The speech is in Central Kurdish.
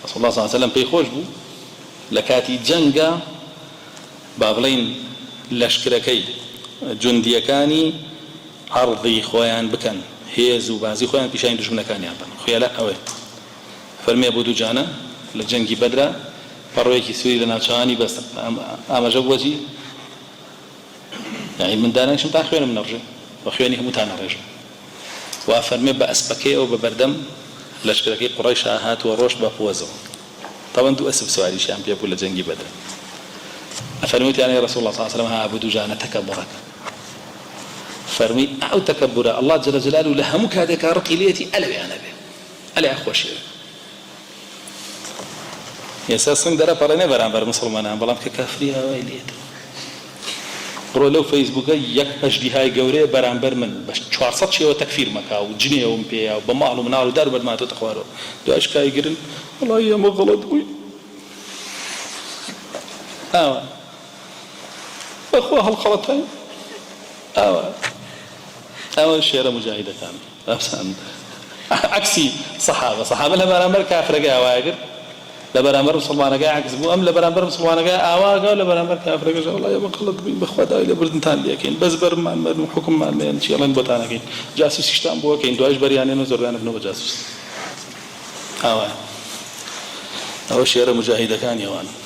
رسول الله صلى الله عليه وسلم پێی خۆش بوو لە کاتی جەنگە با بڵێن لەشکرەکەی جوندیەکانی عەرضی خۆیان بکەن هێز و بازی خۆیان پیشانی دوژمنەکانیان بن خۆیان لە ئەوێ فەرمێ بۆ دوو جانە لە جەنگی بەدرە پەڕۆیەکی سووری لە ناوچەوانی بەست ئاماژە بووەجی یعنی مندانانشم تا خوێنم نەڕژێ بە خوێنی هەمووتان نەڕێژم وا فەرمێ بە ئەسپەکەیەوە بە بەردەم لەشکرەکەی قوڕەیش هاتووە ڕۆژ بە پووەزەوە طبعا دوو ئەسپ سواریشیان پێ بوو لە جەنگی بەدر ئەفەرموویان يا رسول الله صلى الله عليه وسلم ها بۆ دوو جانە تەکەبوڕەکە فەرمی ئەو تەکەبورە الله جل جلاله لە هەموو کاتێکا ڕقی لێتی ئەلەوێیانە بێ ئەلێ خۆشیوێ ئێستا سنگ دەرەپەڕێنێ بەرامبەر مسڵمانان بەڵام کە کافری ئەوەی لێت بڕۆ لەو فەیسبووکە یەک ئەژدیهای گەورەیە بەرامبەر من بە 400 شێوە تەکفیر مەکا و جنێوم پێیا و بە ماڵ و مناڵ و دار بەرماتۆتە خوارەوە دوایش کایگرن وەڵی ئێمە غەڵەت بووین ئاوە بەخوا هەڵخەڵەتین ئەوە شێرە مجاهیدەکان عکسی سەحابە لە بەرامبەر کافرەکە ئاوایەگر لە بەرامبەر مسڵمانەکە عکس بوو ئەم لە بەرامبەر مسڵمانەکە ئاواگا و لە بەرامبەر کافرەکەش وەڵی ئێمە غەڵەت بووین بەخوا داوای لە بردنتان لێکەین بەس بەرمان مەرن و حوکممان لێن چێڵێن بۆتانەکەین جاسوسیشتان بۆکەین دوایش بەریانێن و زۆربیان بنەوە بە جاسوس ئەوە شێرە مجاهیدەکانی ئەوانە